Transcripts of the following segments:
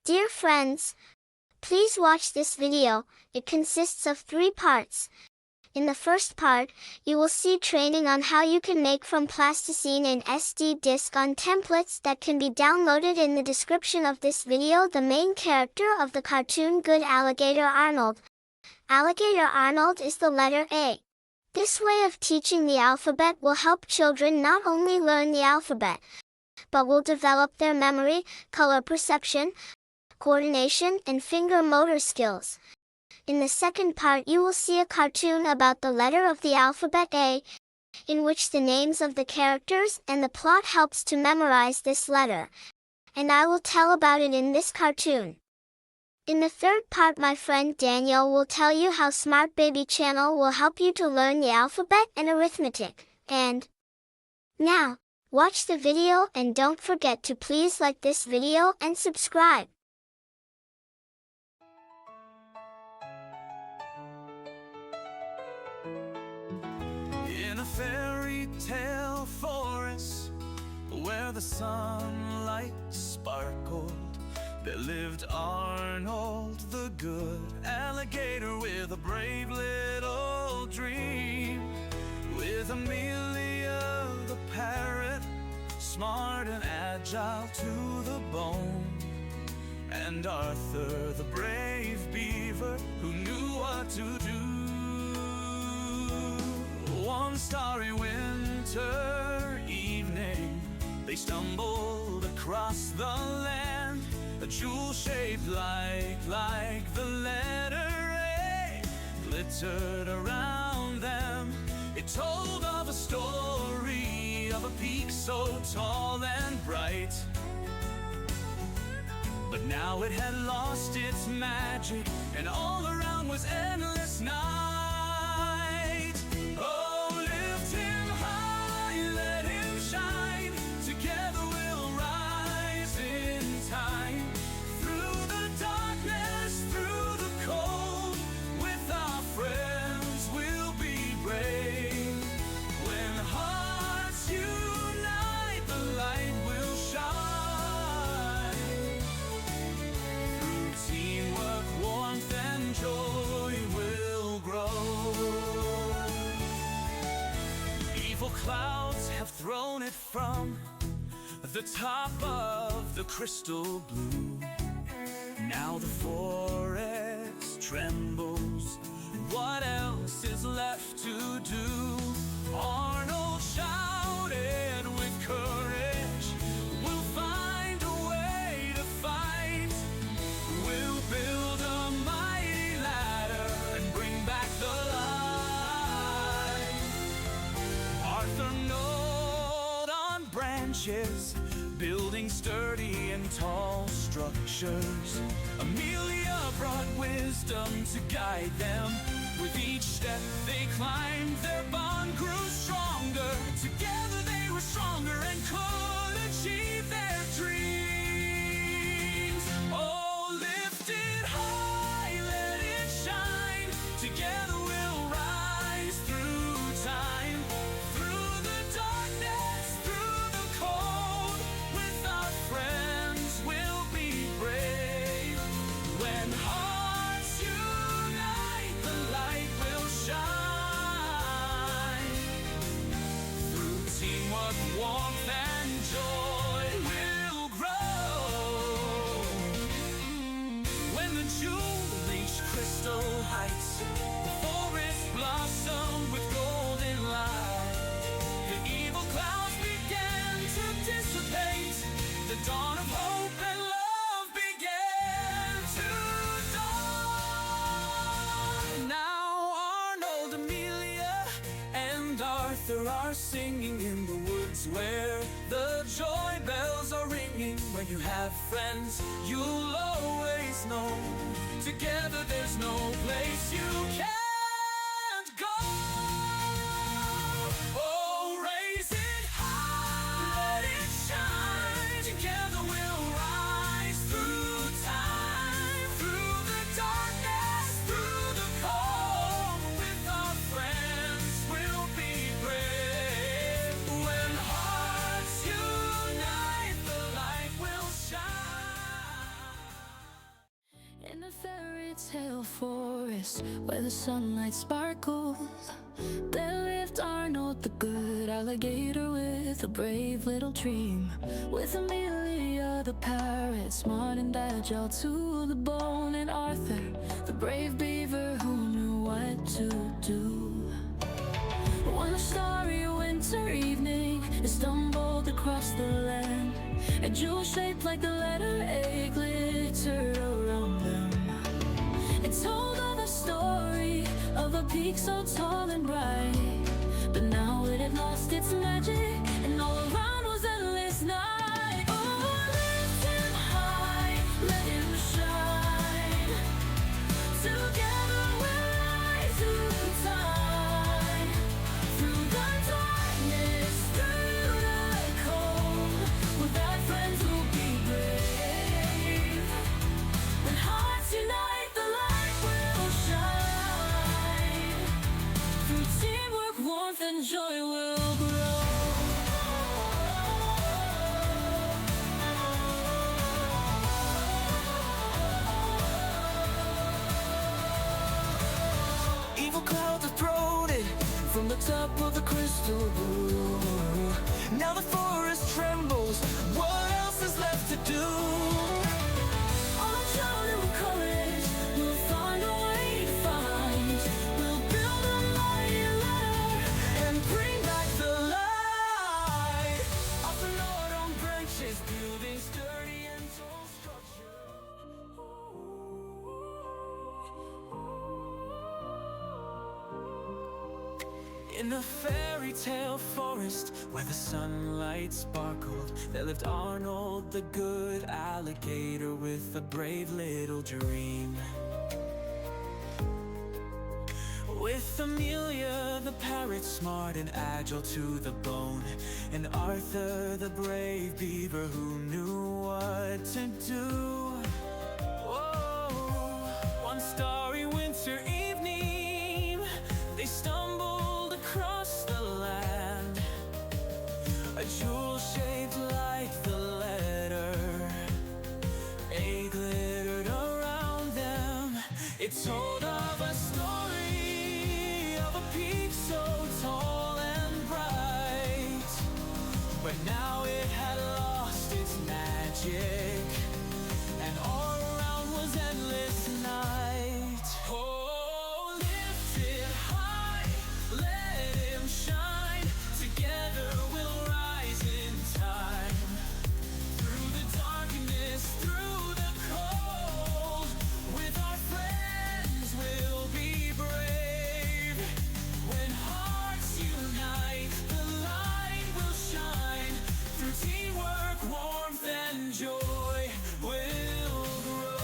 Dear friends, please watch this video. It consists of 3 parts. In the first part, you will see training on how you can make from plasticine and SD disk on templates that can be downloaded in the description of this video. The main character of the cartoon Good Alligator Arnold. Alligator Arnold is the letter A. This way of teaching the alphabet will help children not only learn the alphabet, but will develop their memory, color perception, coordination, and finger motor skills. In the second part you will see a cartoon about the letter of the alphabet A, in which the names of the characters and the plot helps to memorize this letter. And I will tell about it in this cartoon. In the third part my friend Daniel will tell you how Smartbaby channel will help you to learn the alphabet and arithmetic. And now, watch the video and don't forget to please like this video and subscribe. In a fairy tale forest where the sunlight sparkled, there lived Arnold the good alligator with a brave little dream. With Amelia the parrot, smart and agile to the bone, and Arthur the brave beaver who knew what to do. One starry winter evening, they stumbled across the land. A jewel shaped like the letter A glittered around them. It told of a story of a peak so tall and bright, but now it had lost its magic, and all around was endless night. Oh, lift him high, let him shine. Together we'll rise in time. Through the darkness, through the cold, with our friends we'll be brave. When hearts unite, the light will shine. Through teamwork, warmth and joy will grow. Evil clouds have thrown it from the top of the crystal blue. Now the forest trembles. What else is left to do? Arnold shouted with courage, we'll find a way to fight. We'll build a mighty ladder and bring back the light. Arthur gnawed on branches, building sturdy and tall structures. Amelia brought wisdom to guide them. With each step they climbed, their bond grew stronger. Together they were stronger and could achieve their dreams. Oh, lift it high, let it shine. Together we'll rise through time. Through the darkness, through the cold, with our friends we'll be brave. When hearts unite, the light will shine. Through teamwork, warmth and joy will grow. When the jewel reached crystal heights, the forest blossomed with golden light. The evil clouds began to dissipate. The dawn of hope and love began to dawn. Now Arnold, Amelia, and Arthur are singing in the woods where the joy bells are ringing. When you have friends, you'll always know. Together there's no place you can't go. Oh, raise it high, let it shine. Together we'll rise through time. Through the darkness, through the cold, with our friends we'll be brave. When hearts unite, the light will shine. a fairy tale forest where the sunlight sparkled, there lived Arnold the good alligator with a brave little dream. With Amelia the parrot, smart and agile to the bone, and Arthur the brave beaver who knew what to do. One starry winter evening, they stumbled across the land. A jewel shaped like the letter A glittered around them. It told of the story of a peak so tall and bright, but now it had lost its magic, and all around was endless night. Oh, lift him high, let him shine. Together we'll rise through time, through the darkness, through the cold. With our friends we'll be brave. When hearts unite, the light will shine. Through teamwork, warmth, and joy will grow. Evil clouds are thrown in from the top of the crystal blue. Now the forest trembles, what else is left to do? All our children with courage, we'll find a way to find. We'll build a mighty ladder and bring back the light. Off the Lord on branches, building sturdy and tall structures. In the fairy tale forest where the sunlight sparkled, there lived Arnold the good alligator with a brave little dream. With Amelia the parrot, smart and agile to the bone, and Arthur the brave beaver who knew what to do. Whoa. One starry winter evening, they stumbled across the land. A jewel shaped like the letter A glittered around them. It told of a story of a peak so tall and bright, but now it had lost its magic, and all around was endless night. Oh, lift it high, let him shine. Together we'll rise in time. Through the darkness, through the cold. With our friends we'll be brave. When hearts unite, the light will shine. Through teamwork, warmth, and joy will grow.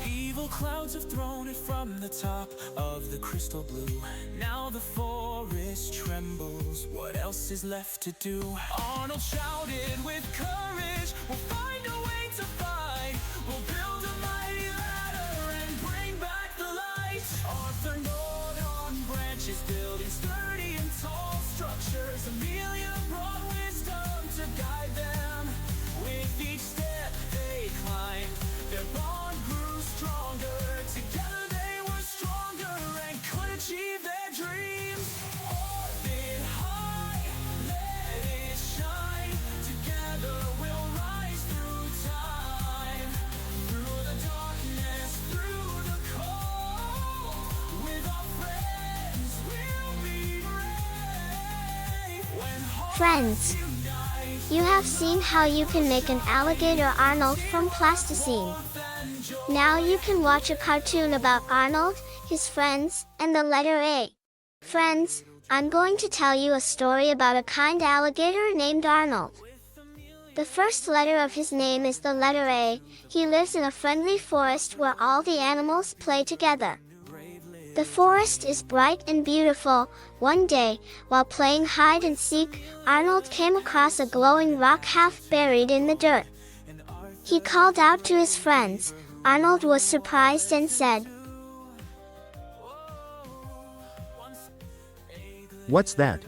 Evil clouds have thrown it from the top of the crystal blue. Now the forest trembles, what else is left to do? Arnold shouted with courage, we'll find a way to fight. We'll build a mighty ladder and bring back the light. Arthur gnawed on branches, building sturdy and tall structures. Amelia brought wisdom to guide them. With each step they climbed, their bond grew stronger. Together they were stronger and could achieve their dreams. Orbit high, let it shine. Together we'll rise through time. Through the darkness, through the cold. With our friends we'll be brave. When Friends, hearts unite, you have seen how you can make an Alligator Arnold from plasticine. Now you can watch a cartoon about Arnold, his friends, and the letter A. Friends, I'm going to tell you a story about a kind alligator named Arnold. The first letter of his name is the letter A. He lives in a friendly forest where all the animals play together. The forest is bright and beautiful. One day, while playing hide and seek, Arnold came across a glowing rock half buried in the dirt. He called out to his friends. Arnold was surprised and said, What's that?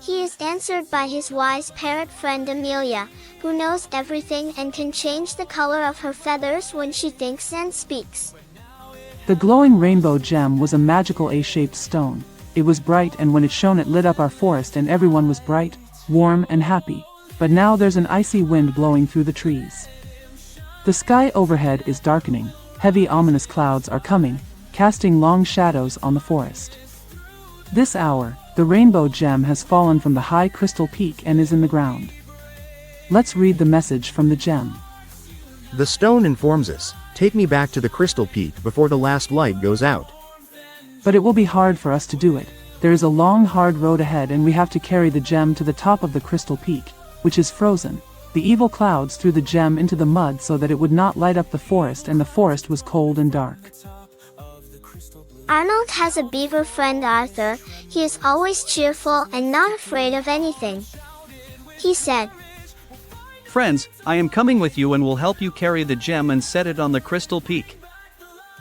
He is answered by his wise parrot friend Amelia, who knows everything and can change the color of her feathers when she thinks and speaks. The glowing rainbow gem was a magical A-shaped stone. It was bright, and when it shone it lit up our forest and everyone was bright, warm and happy. But now there's an icy wind blowing through the trees. The sky overhead is darkening. Heavy ominous clouds are coming, casting long shadows on the forest. This hour, the rainbow gem has fallen from the high crystal peak and is in the ground. Let's read the message from the gem. The stone informs us, "Take me back to the crystal peak before the last light goes out." But it will be hard for us to do it. There is a long hard road ahead and we have to carry the gem to the top of the crystal peak, which is frozen. The evil clouds threw the gem into the mud so that it would not light up the forest, and the forest was cold and dark. Arnold has a beaver friend Arthur. He is always cheerful and not afraid of anything. He said, "Friends, I am coming with you and will help you carry the gem and set it on the crystal peak."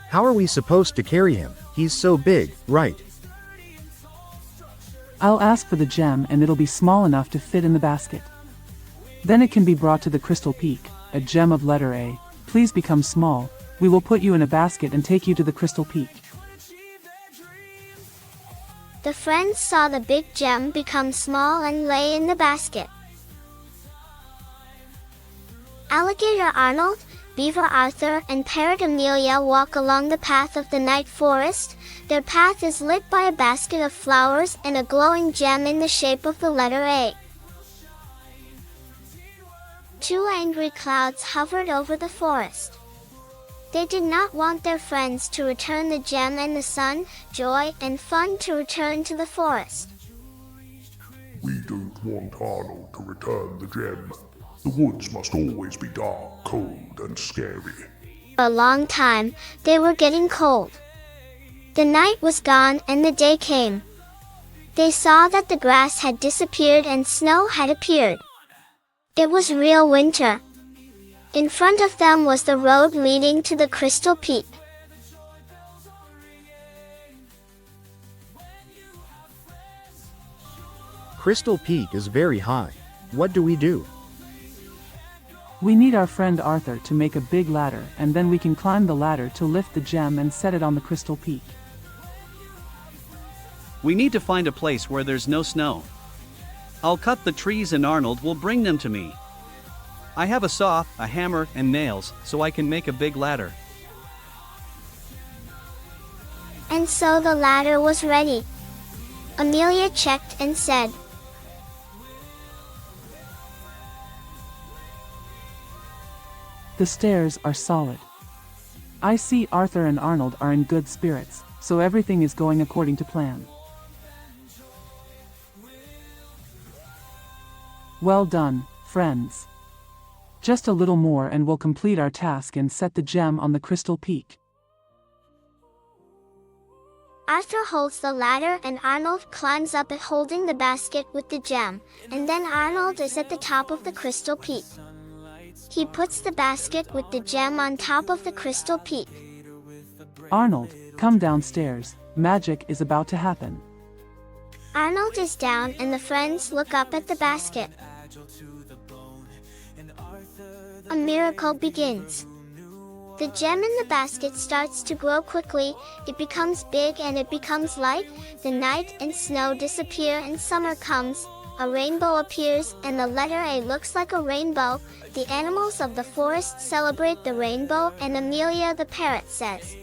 How are we supposed to carry him? He's so big, right? I'll ask for the gem and it'll be small enough to fit in the basket. Then it can be brought to the crystal peak. A gem of letter A. Please become small. We will put you in a basket and take you to the crystal peak. The friends saw the big gem become small and lay in the basket. Alligator Arnold, Beaver Arthur, and Parrot Amelia walk along the path of the night forest. Their path is lit by a basket of flowers and a glowing gem in the shape of the letter A. Two angry clouds hovered over the forest. They did not want their friends to return the gem, and the sun, joy, and fun to return to the forest. We don't want Arnold to return the gem. The woods must always be dark, cold, and scary. For a long time, they were getting cold. The night was gone and the day came. They saw that the grass had disappeared and snow had appeared. It was real winter. In front of them was the road leading to the crystal peak. Crystal Peak is very high. What do we do? We need our friend Arthur to make a big ladder, and then we can climb the ladder to lift the gem and set it on the crystal peak. We need to find a place where there's no snow. I'll cut the trees and Arnold will bring them to me. I have a saw, a hammer, and nails, so I can make a big ladder. And so the ladder was ready. Amelia checked and said, The stairs are solid. I see Arthur and Arnold are in good spirits, so everything is going according to plan. Well done, friends. Just a little more and we'll complete our task and set the gem on the crystal peak. Arthur holds the ladder and Arnold climbs up it holding the basket with the gem, and then Arnold is at the top of the crystal peak. He puts the basket with the gem on top of the crystal peak. Arnold, come downstairs. Magic is about to happen. Arnold is down and the friends look up at the basket. A miracle begins. The gem in the basket starts to grow quickly, it becomes big and it becomes light, the night and snow disappear and summer comes, a rainbow appears and the letter A looks like a rainbow, the animals of the forest celebrate the rainbow and Amelia the parrot says,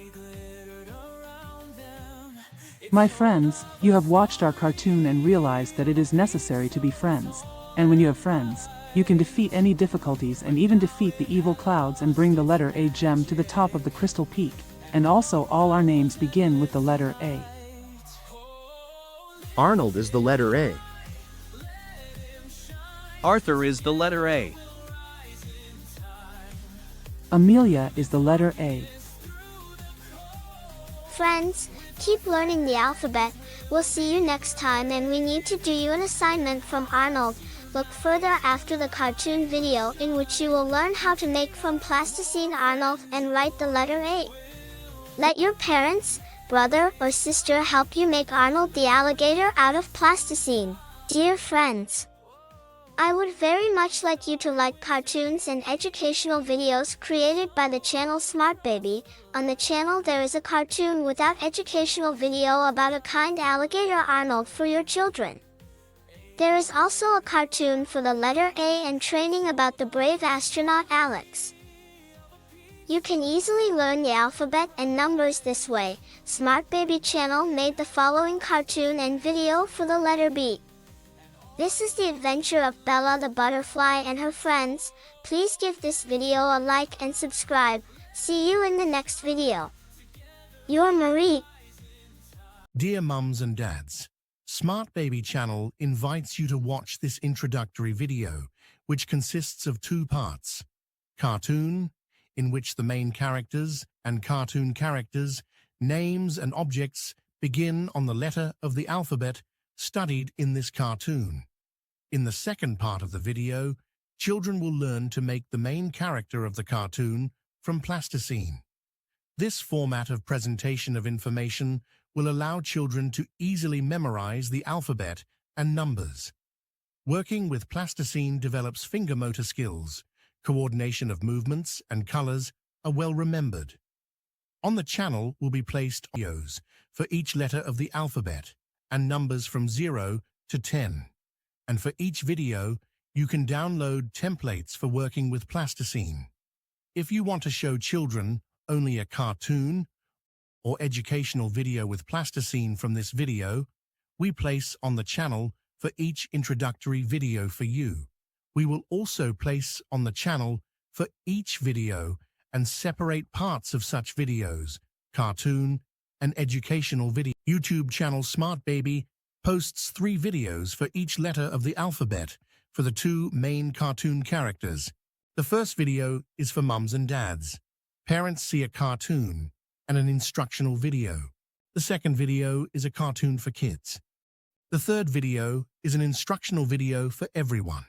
My friends, you have watched our cartoon and realized that it is necessary to be friends, and when you have friends, you can defeat any difficulties and even defeat the evil clouds and bring the letter A gem to the top of the crystal peak, and also all our names begin with the letter A. Arnold is the letter A. Arthur is the letter A. Amelia is the letter A. Friends, keep learning the alphabet. We'll see you next time, and we need to do you an assignment from Arnold. Look further after the cartoon video in which you will learn how to make from plasticine Arnold and write the letter A. Let your parents, brother or sister help you make Arnold the alligator out of plasticine. Dear friends, I would very much like you to like cartoons and educational videos created by the channel Smartbaby. On the channel there is a cartoon without educational video about a kind Alligator Arnold for your children. There is also a cartoon for the letter A and training about the brave astronaut Alex. You can easily learn the alphabet and numbers this way. Smartbaby channel made the following cartoon and video for the letter B. This is the adventure of Bella the butterfly and her friends. Please give this video a like and subscribe. See you in the next video. Your Marie. Dear mums and dads, Smartbaby channel invites you to watch this introductory video, which consists of 2 parts. Cartoon, in which the main characters and cartoon characters, names and objects begin on the letter of the alphabet studied in this cartoon. In the second part of the video, children will learn to make the main character of the cartoon from plasticine. This format of presentation of information will allow children to easily memorize the alphabet and numbers. Working with plasticine develops finger motor skills. Coordination of movements and colors are well remembered. On the channel will be placed videos for each letter of the alphabet and numbers from 0 to 10. And for each video, you can download templates for working with plasticine. If you want to show children only a cartoon or educational video with plasticine from this video, we place on the channel for each introductory video for you. We will also place on the channel for each video and separate parts of such videos, cartoon and educational video. YouTube channel Smartbaby posts 3 videos for each letter of the alphabet for the 2 main cartoon characters. The first video is for mums and dads. Parents see a cartoon and an instructional video. The second video is a cartoon for kids. The third video is an instructional video for everyone.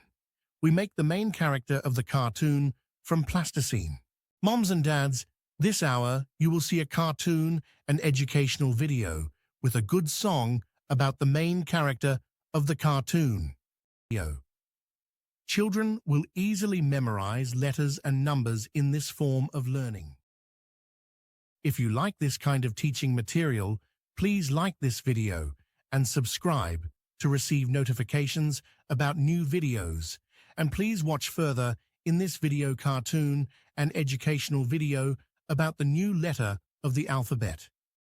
We make the main character of the cartoon from plasticine. Moms and dads, this hour you will see a cartoon and educational video with a good song about the main character of the cartoon. Children will easily memorize letters and numbers in this form of learning. If you like this kind of teaching material, please like this video and subscribe to receive notifications about new videos. And please watch further in this video cartoon and educational video about the new letter of the alphabet.